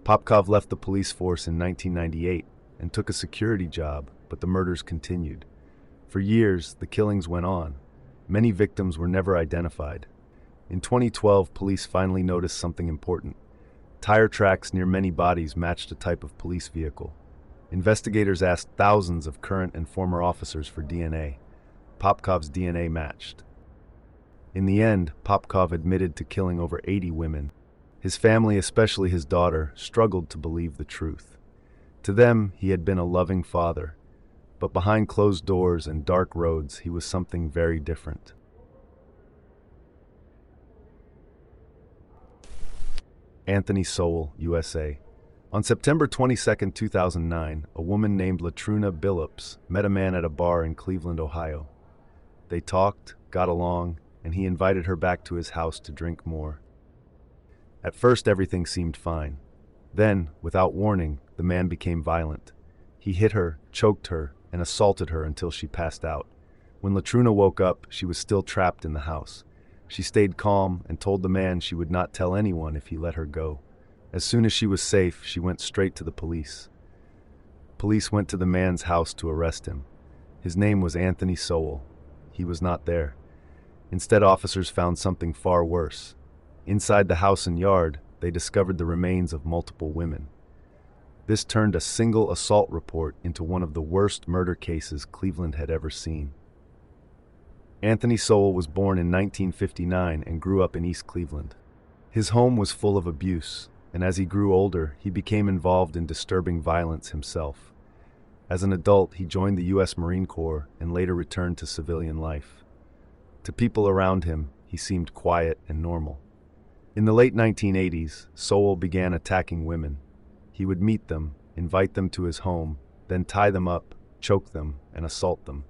Popkov left the police force in 1998 and took a security job, but the murders continued. For years, the killings went on. Many victims were never identified. In 2012, police finally noticed something important. Tire tracks near many bodies matched a type of police vehicle. Investigators asked thousands of current and former officers for DNA. Popkov's DNA matched. In the end, Popkov admitted to killing over 80 women. His family, especially his daughter, struggled to believe the truth. To them, he had been a loving father, but behind closed doors and dark roads, he was something very different. Anthony Sowell, USA. On September 22, 2009, a woman named Latrina Billups met a man at a bar in Cleveland, Ohio. They talked, got along, and he invited her back to his house to drink more. At first, everything seemed fine. Then, without warning, the man became violent. He hit her, choked her, and assaulted her until she passed out. When Latrina woke up, she was still trapped in the house. She stayed calm and told the man she would not tell anyone if he let her go. As soon as she was safe, she went straight to the police. Police went to the man's house to arrest him. His name was Anthony Sowell. He was not there. Instead, officers found something far worse. Inside the house and yard, they discovered the remains of multiple women. This turned a single assault report into one of the worst murder cases Cleveland had ever seen. Anthony Sowell was born in 1959 and grew up in East Cleveland. His home was full of abuse, and as he grew older, he became involved in disturbing violence himself. As an adult, he joined the U.S. Marine Corps and later returned to civilian life. To people around him, he seemed quiet and normal. In the late 1980s, Sowell began attacking women. He would meet them, invite them to his home, then tie them up, choke them, and assault them.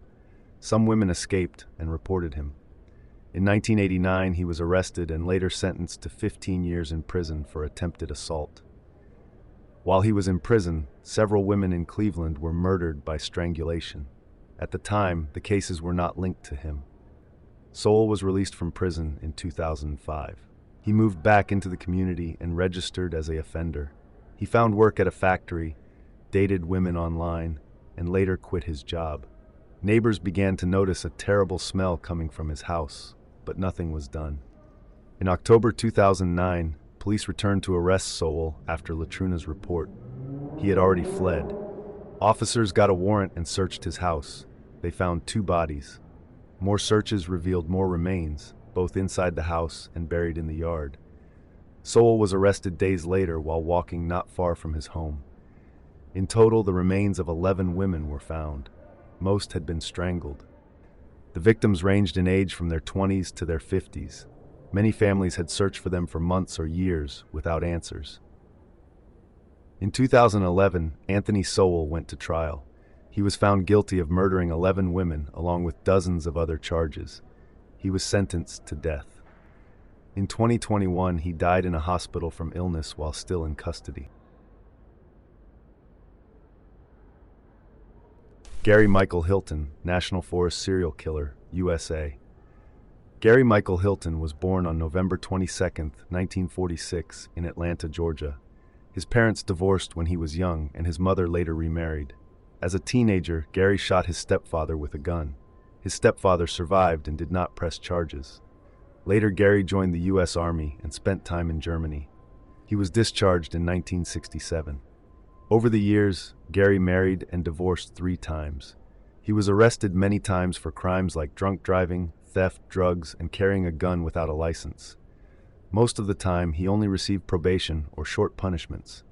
Some women escaped and reported him. In 1989, he was arrested and later sentenced to 15 years in prison for attempted assault. While he was in prison, several women in Cleveland were murdered by strangulation. At the time, the cases were not linked to him. Sowell was released from prison in 2005. He moved back into the community and registered as an offender. He found work at a factory, dated women online, and later quit his job. Neighbors began to notice a terrible smell coming from his house, but nothing was done. In October 2009, police returned to arrest Sowell after Latrina's report. He had already fled. Officers got a warrant and searched his house. They found 2 bodies. More searches revealed more remains, both inside the house and buried in the yard. Sowell was arrested days later while walking not far from his home. In total, the remains of 11 women were found. Most had been strangled. The victims ranged in age from their 20s to their 50s. Many families had searched for them for months or years without answers. In 2011, Anthony Sowell went to trial. He was found guilty of murdering 11 women along with dozens of other charges. He was sentenced to death. In 2021, he died in a hospital from illness while still in custody. Gary Michael Hilton, National Forest serial killer, USA. Gary Michael Hilton was born on November 22, 1946, in Atlanta, Georgia. His parents divorced when he was young, and his mother later remarried. As a teenager, Gary shot his stepfather with a gun. His stepfather survived and did not press charges. Later, Gary joined the U.S. Army and spent time in Germany. He was discharged in 1967. Over the years, Gary married and divorced 3 times. He was arrested many times for crimes like drunk driving, theft, drugs, and carrying a gun without a license. Most of the time, he only received probation or short punishments.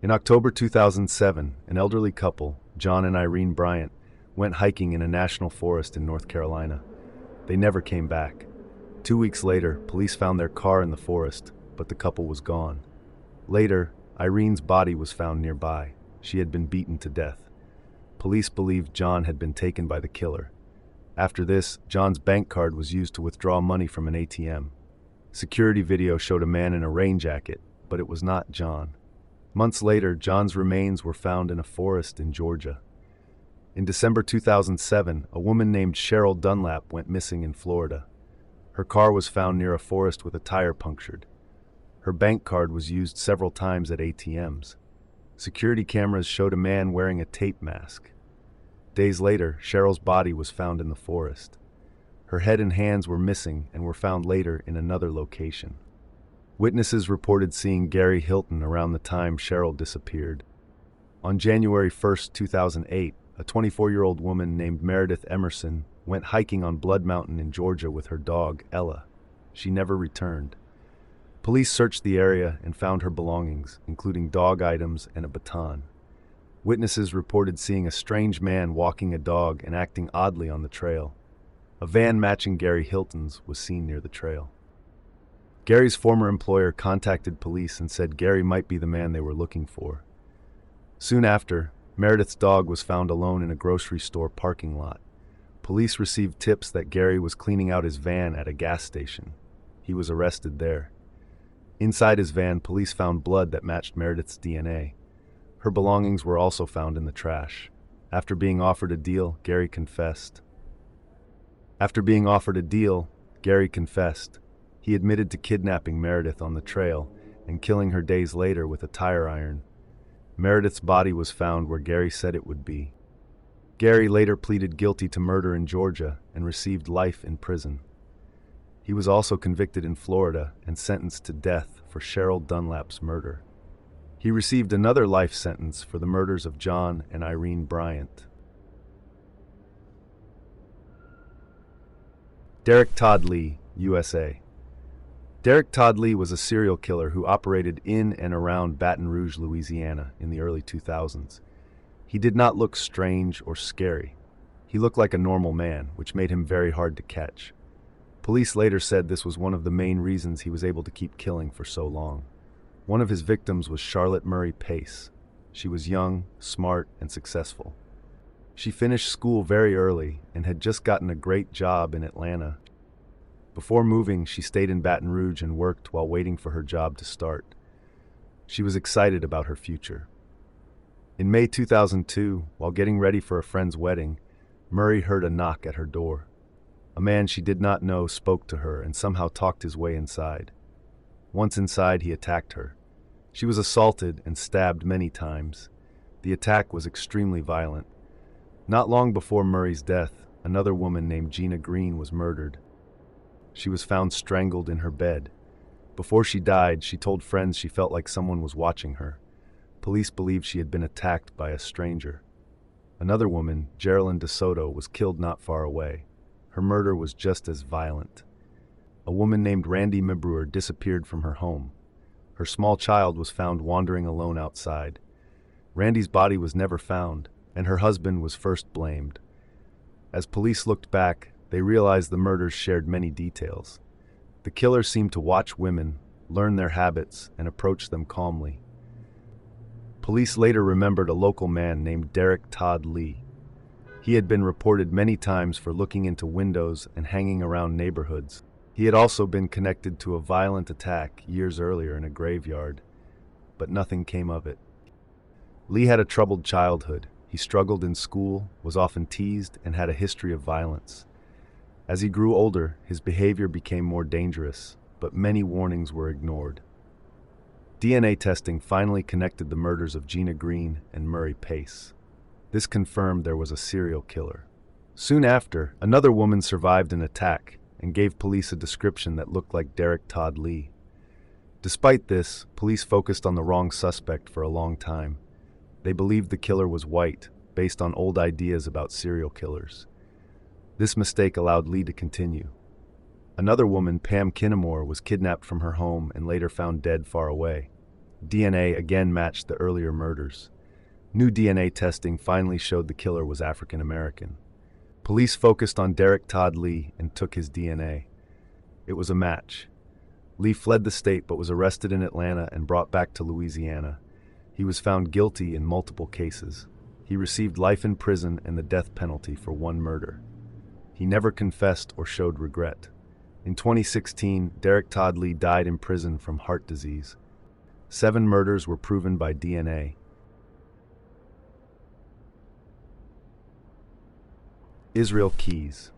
In October 2007, an elderly couple, John and Irene Bryant, went hiking in a national forest in North Carolina. They never came back. 2 weeks later, police found their car in the forest, but the couple was gone. Later, Irene's body was found nearby. She had been beaten to death. Police believed John had been taken by the killer. After this, John's bank card was used to withdraw money from an ATM. Security video showed a man in a rain jacket, but it was not John. Months later, John's remains were found in a forest in Georgia. In December 2007, a woman named Cheryl Dunlap went missing in Florida. Her car was found near a forest with a tire punctured. Her bank card was used several times at ATMs. Security cameras showed a man wearing a tape mask. Days later, Cheryl's body was found in the forest. Her head and hands were missing and were found later in another location. Witnesses reported seeing Gary Hilton around the time Cheryl disappeared. On January 1, 2008, a 24-year-old woman named Meredith Emerson went hiking on Blood Mountain in Georgia with her dog, Ella. She never returned. Police searched the area and found her belongings, including dog items and a baton. Witnesses reported seeing a strange man walking a dog and acting oddly on the trail. A van matching Gary Hilton's was seen near the trail. Gary's former employer contacted police and said Gary might be the man they were looking for. Soon after, Meredith's dog was found alone in a grocery store parking lot. Police received tips that Gary was cleaning out his van at a gas station. He was arrested there. Inside his van, police found blood that matched Meredith's DNA. Her belongings were also found in the trash. After being offered a deal, Gary confessed. He admitted to kidnapping Meredith on the trail and killing her days later with a tire iron. Meredith's body was found where Gary said it would be. Gary later pleaded guilty to murder in Georgia and received life in prison. He was also convicted in Florida and sentenced to death for Cheryl Dunlap's murder. He received another life sentence for the murders of John and Irene Bryant. Derrick Todd Lee, USA. Derrick Todd Lee was a serial killer who operated in and around Baton Rouge, Louisiana in the early 2000s. He did not look strange or scary. He looked like a normal man, which made him very hard to catch. Police later said this was one of the main reasons he was able to keep killing for so long. One of his victims was Charlotte Murray Pace. She was young, smart, and successful. She finished school very early and had just gotten a great job in Atlanta. Before moving, she stayed in Baton Rouge and worked while waiting for her job to start. She was excited about her future. In May 2002, while getting ready for a friend's wedding, Murray heard a knock at her door. A man she did not know spoke to her and somehow talked his way inside. Once inside, he attacked her. She was assaulted and stabbed many times. The attack was extremely violent. Not long before Murray's death, another woman named Gina Green was murdered. She was found strangled in her bed. Before she died, she told friends she felt like someone was watching her. Police believed she had been attacked by a stranger. Another woman, Geraldine DeSoto, was killed not far away. Her murder was just as violent. A woman named Randy Mibruer disappeared from her home. Her small child was found wandering alone outside. Randy's body was never found, and her husband was first blamed. As police looked back, they realized the murders shared many details. The killer seemed to watch women, learn their habits, and approach them calmly. Police later remembered a local man named Derrick Todd Lee. He had been reported many times for looking into windows and hanging around neighborhoods. He had also been connected to a violent attack years earlier in a graveyard, but nothing came of it. Lee had a troubled childhood. He struggled in school, was often teased, and had a history of violence. As he grew older, his behavior became more dangerous, but many warnings were ignored. DNA testing finally connected the murders of Gina Green and Murray Pace. This confirmed there was a serial killer. Soon after, another woman survived an attack and gave police a description that looked like Derrick Todd Lee. Despite this, police focused on the wrong suspect for a long time. They believed the killer was white, based on old ideas about serial killers. This mistake allowed Lee to continue. Another woman, Pam Kinnemore, was kidnapped from her home and later found dead far away. DNA again matched the earlier murders. New DNA testing finally showed the killer was African American. Police focused on Derrick Todd Lee and took his DNA. It was a match. Lee fled the state but was arrested in Atlanta and brought back to Louisiana. He was found guilty in multiple cases. He received life in prison and the death penalty for one murder. He never confessed or showed regret. In 2016, Derrick Todd Lee died in prison from heart disease. 7 murders were proven by DNA. Israel Keyes.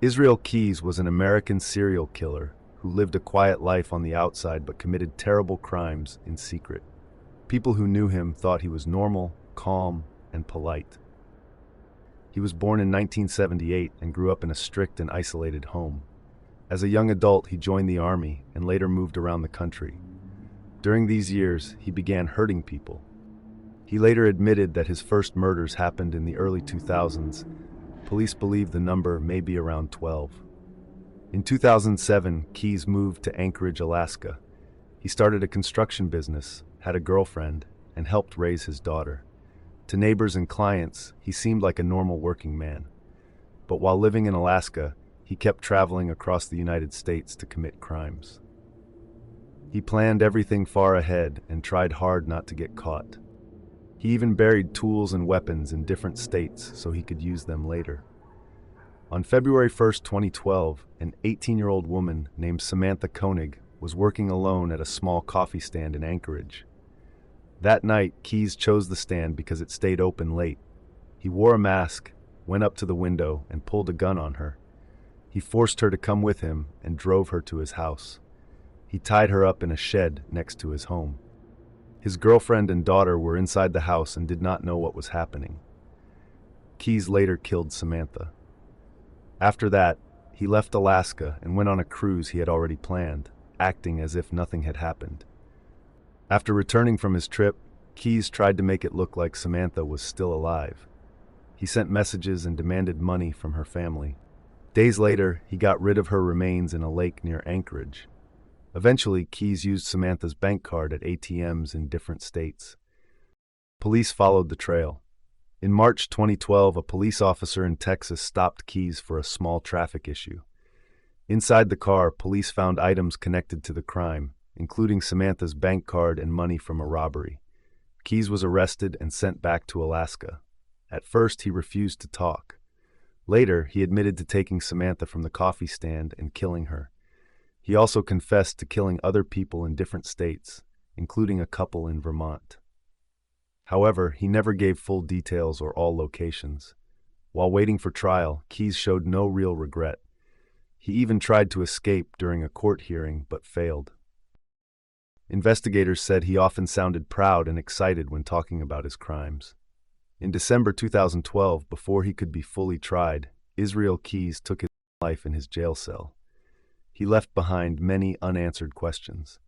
Israel Keyes was an American serial killer who lived a quiet life on the outside but committed terrible crimes in secret. People who knew him thought he was normal, calm, and polite. He was born in 1978 and grew up in a strict and isolated home. As a young adult, he joined the army and later moved around the country. During these years, he began hurting people. He later admitted that his first murders happened in the early 2000s. Police believe the number may be around 12. In 2007, Keyes moved to Anchorage, Alaska. He started a construction business, had a girlfriend, and helped raise his daughter. To neighbors and clients, he seemed like a normal working man. But while living in Alaska, he kept traveling across the United States to commit crimes. He planned everything far ahead and tried hard not to get caught. He even buried tools and weapons in different states so he could use them later. On February 1, 2012, an 18-year-old woman named Samantha Koenig was working alone at a small coffee stand in Anchorage. That night, Keyes chose the stand because it stayed open late. He wore a mask, went up to the window, and pulled a gun on her. He forced her to come with him and drove her to his house. He tied her up in a shed next to his home. His girlfriend and daughter were inside the house and did not know what was happening. Keyes later killed Samantha. After that, he left Alaska and went on a cruise he had already planned, acting as if nothing had happened. After returning from his trip, Keyes tried to make it look like Samantha was still alive. He sent messages and demanded money from her family. Days later, he got rid of her remains in a lake near Anchorage. Eventually, Keyes used Samantha's bank card at ATMs in different states. Police followed the trail. In March 2012, a police officer in Texas stopped Keyes for a small traffic issue. Inside the car, police found items connected to the crime, including Samantha's bank card and money from a robbery. Keyes was arrested and sent back to Alaska. At first, he refused to talk. Later, he admitted to taking Samantha from the coffee stand and killing her. He also confessed to killing other people in different states, including a couple in Vermont. However, he never gave full details or all locations. While waiting for trial, Keyes showed no real regret. He even tried to escape during a court hearing, but failed. Investigators said he often sounded proud and excited when talking about his crimes. In December 2012, before he could be fully tried, Israel Keyes took his life in his jail cell. He left behind many unanswered questions.